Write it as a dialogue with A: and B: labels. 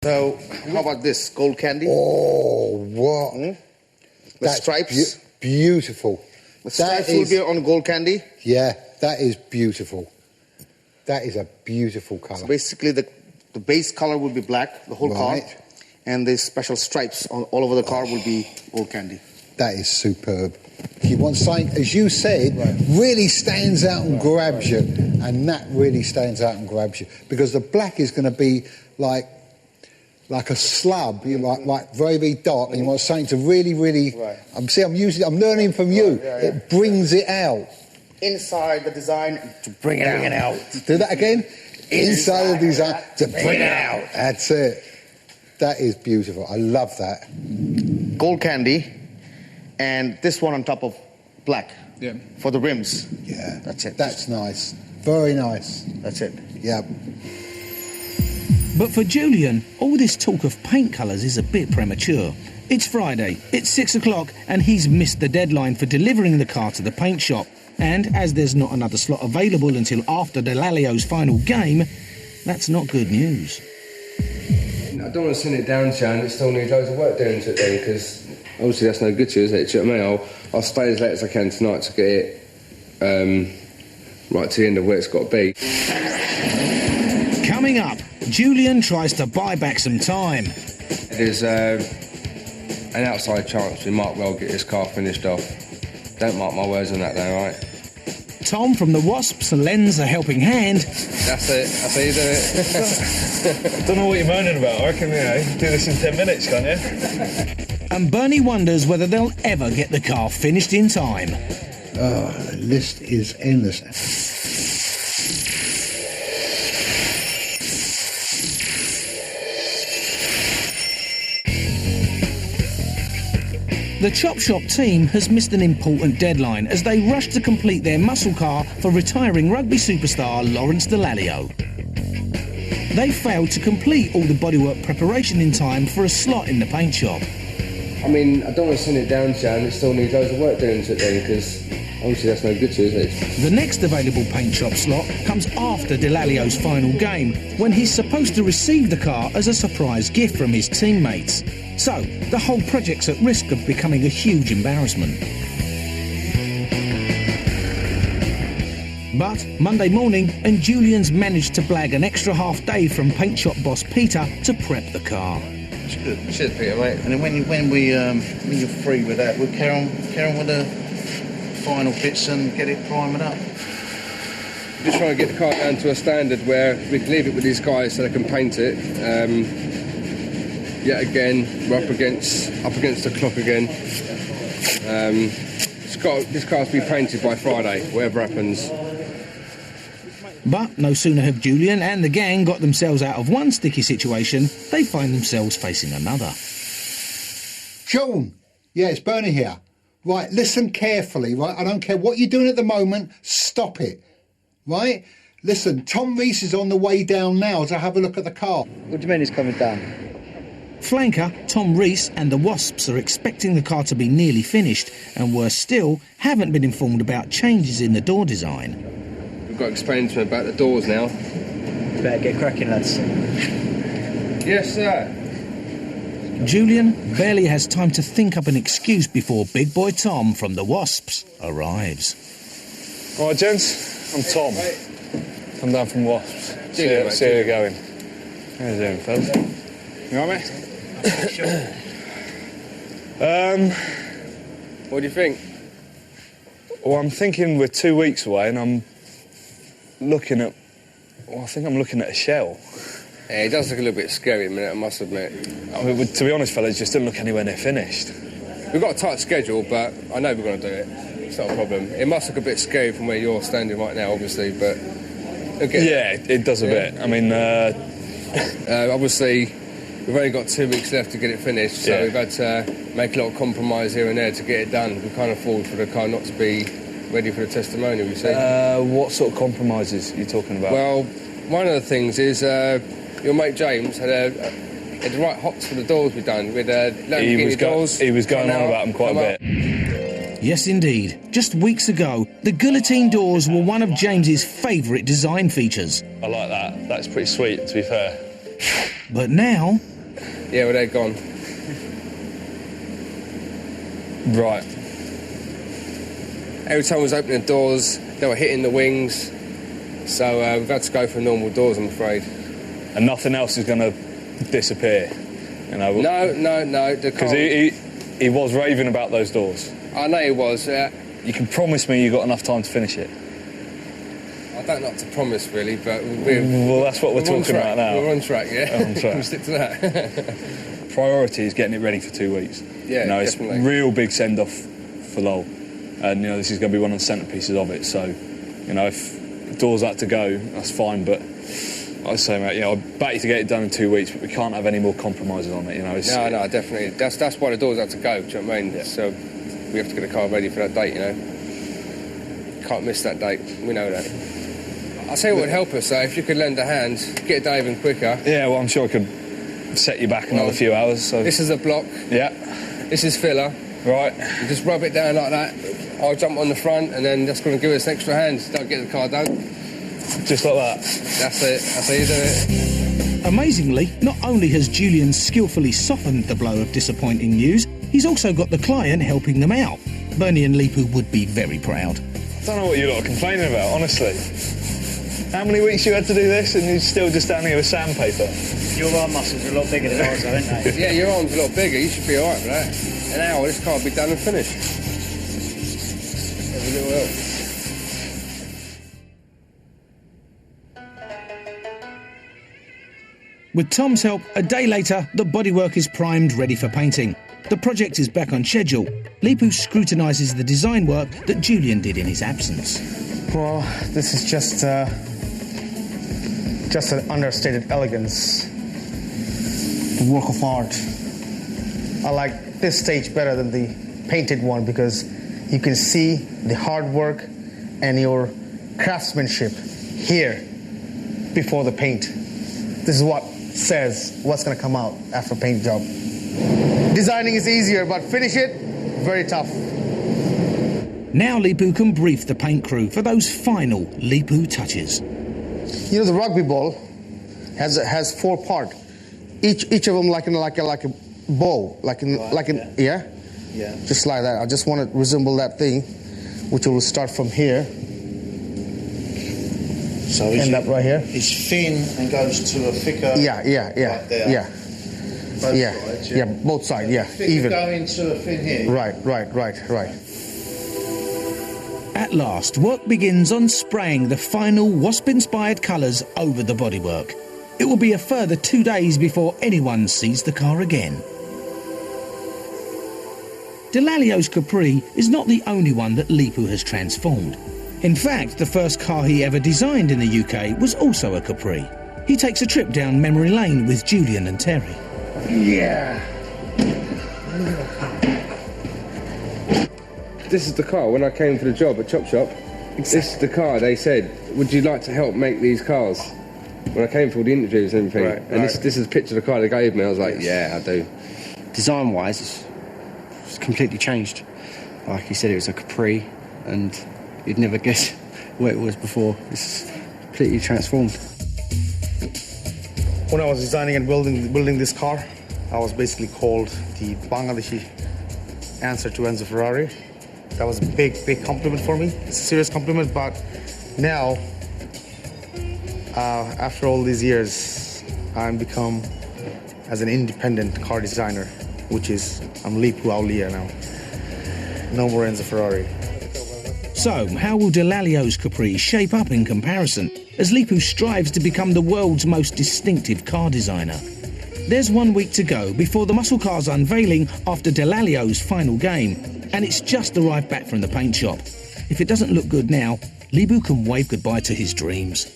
A: So, how about this? Gold candy?
B: Oh, what?
A: The stripes?
B: Beautiful.
A: The stripes will be on gold candy?
B: Yeah, that is beautiful. That is a beautiful colour.
A: So basically, the base colour will be black, the whole car. And the special stripes all over the car will be gold candy.
B: That is superb. You want something, as you said, really stands out and grabs you. And that really stands out and grabs you. Because the black is going to be like a slub, like very, very dark, and you want something to really, really... I'm learning from you. It brings it out.
A: Inside the design to bring it out.
B: Do that again. Inside the design to bring it out. That's it. That is beautiful. I love that.
A: Gold candy, and this one on top of black.
C: Yeah.
A: For the rims.
B: Yeah.
A: That's it.
B: That's nice. Very nice.
A: That's it.
B: Yeah.
D: But for Julian, all this talk of paint colours is a bit premature. It's Friday, it's 6 o'clock, and he's missed the deadline for delivering the car to the paint shop. And as there's not another slot available until after Delalio's final game, that's not good news.
E: I don't want to send it down to you and it still needs loads of work doing to it then, because obviously that's no good to you, is it? Do you know what I mean? I'll stay as late as I can tonight to get it right to the end of where it's got to be.
D: Coming up, Julian tries to buy back some time.
E: There's an outside chance we might well get this car finished off. Don't mark my words on that though, right?
D: Tom from the Wasps lends a helping hand.
E: That's it. That's how you do it.
C: I don't know what you're moaning about. I reckon, you do this in 10 minutes, can't you?
D: And Bernie wonders whether they'll ever get the car finished in time.
B: Oh, the list is endless.
D: The Chop Shop team has missed an important deadline as they rush to complete their muscle car for retiring rugby superstar Lawrence Delalio. They failed to complete all the bodywork preparation in time for a slot in the paint shop.
E: I mean, I don't want to send it down to you and it still needs loads of work doing to it then, because obviously that's no good to you, is it?
D: The next available paint shop slot comes after Delalio's final game, when he's supposed to receive the car as a surprise gift from his teammates. So, the whole project's at risk of becoming a huge embarrassment. But Monday morning, and Julian's managed to blag an extra half day from paint shop boss Peter to prep the car.
A: It's good.
E: Cheers, Peter, mate.
A: And then when you're free with that, we'll carry on with the final bits and get it primed up.
E: Just trying to get the car down to a standard where we can leave it with these guys so they can paint it. Yet again, we're up against the clock again. This car's to be painted by Friday, whatever happens.
D: But no sooner have Julian and the gang got themselves out of one sticky situation, they find themselves facing another.
B: Sean, yeah, it's Bernie here. Right, listen carefully, right? I don't care what you're doing at the moment, stop it, right? Listen, Tom Rees is on the way down now to have a look at the car.
F: What do you mean he's coming down?
D: Flanker, Tom Rees and the Wasps are expecting the car to be nearly finished, and worse still, haven't been informed about changes in the door design.
E: We've got to explain to them about the doors now.
F: Better get cracking, lads.
E: Yes, sir.
D: Julian barely has time to think up an excuse before big boy Tom from the Wasps arrives.
C: All right, gents, I'm Tom. I'm down from Wasps. See how you're going. How you doing, fellas? You all right, mate?
E: What do you think?
C: Well, I'm thinking we're 2 weeks away and I'm looking at... Well, I think I'm looking at a shell.
E: Yeah, it does look a little bit scary a minute, I must admit.
C: I mean, to be honest, fellas, just didn't look anywhere near finished.
E: We've got a tight schedule, but I know we're going to do it. It's not a problem. It must look a bit scary from where you're standing right now, obviously, but...
C: Yeah, it does a bit. I mean...
E: obviously, we've only got 2 weeks left to get it finished, so we've had to make a lot of compromise here and there to get it done. We can't afford for the car not to be ready for the testimonial, you see.
C: What sort of compromises are you talking about?
E: Well, one of the things is your mate James had the right hots for the doors we've done. With Lamborghini doors.
C: He was going on about them quite a bit.
D: Yes, indeed. Just weeks ago, the guillotine doors were one of James's favourite design features.
C: I like that. That's pretty sweet, to be fair.
D: But now,
E: Yeah, well, they're gone.
C: Right.
E: Every time I was opening the doors, they were hitting the wings. So we've had to go for normal doors, I'm afraid.
C: And nothing else is going to disappear, you know?
E: No.
C: Because he was raving about those doors.
E: I know he was.
C: You can promise me you got enough time to finish it?
E: I don't know what to promise, really, but
C: well, that's what we're talking about now.
E: We're on track, yeah.
C: On track.
E: We'll stick to that.
C: Priority is getting it ready for 2 weeks.
E: Yeah,
C: you know, it's
E: definitely.
C: real big send-off for Lowell. And, you know, this is going to be one of the centrepieces of it. So, you know, if the doors had to go, that's fine. But I was saying, mate, you know, I'd back you to get it done in 2 weeks, but we can't have any more compromises on it, you know.
E: No, definitely. That's why the doors had to go, do you know what I mean? Yeah. So we have to get the car ready for that date, you know. Can't miss that date, we know that. I'll tell you what would help us, though, if you could lend a hand, get it done even quicker.
C: Yeah, well, I'm sure I could set you back another few hours. So.
E: This is a block.
C: Yeah.
E: This is filler.
C: Right.
E: You just rub it down like that. I'll jump on the front, and then that's going to give us an extra hand. Don't get the car done.
C: Just like that.
E: That's it. That's how you do it.
D: Amazingly, not only has Julian skillfully softened the blow of disappointing news, he's also got the client helping them out. Bernie and Lipu would be very proud.
C: I don't know what you lot are complaining about, honestly. How many weeks you had to do this and you're still just down here with sandpaper?
F: Your arm muscles are a lot bigger than ours, aren't they?
E: Yeah, your arm's a lot bigger. You should be all right with that. An hour, this car will be done and finished. There's a little help.
D: With Tom's help, a day later, the bodywork is primed, ready for painting. The project is back on schedule. Lipu scrutinises the design work that Julian did in his absence.
G: Well, this is just an understated elegance. Work of art. I like this stage better than the painted one because you can see the hard work and your craftsmanship here before the paint. This is what says what's going to come out after a paint job. Designing is easier, but finish it, very tough.
D: Now Lipu can brief the paint crew for those final Lipu touches.
A: You know, the rugby ball has 4 parts. Each of them like a bow, yeah, just like that. I just want to resemble that thing, which will start from here.
G: So
A: end up right here.
G: It's thin and goes to a thicker.
A: Yeah.
G: Right there.
A: Yeah.
G: Both sides,
A: yeah, both sides. Yeah, even.
G: Going to a thin here.
A: Right.
D: At last, work begins on spraying the final wasp-inspired colours over the bodywork. It will be a further 2 days before anyone sees the car again. Delalio's Capri is not the only one that Lipu has transformed. In fact, the first car he ever designed in the UK was also a Capri. He takes a trip down memory lane with Julian and Terry.
A: Yeah.
E: This is the car. When I came for the job at Chop Shop, This is the car. They said, would you like to help make these cars? When I came for all the interviews and everything. And this is a picture of the car they gave me. I was like, yeah, I do.
H: Design-wise, it's completely changed. Like you said, it was a Capri, and you'd never guess what it was before. It's completely transformed.
A: When I was designing and building this car, I was basically called the Bangladeshi answer to Enzo Ferrari. That was a big compliment for me. It's a serious compliment, but now, after all these years, I'm become as an independent car designer, which is, I'm Lipu Aulia now. No more Enzo Ferrari.
D: So, how will Delalio's Capri shape up in comparison as Lipu strives to become the world's most distinctive car designer? There's 1 week to go before the muscle car's unveiling after Delalio's final game, and it's just arrived back from the paint shop. If it doesn't look good now, Lipu can wave goodbye to his dreams.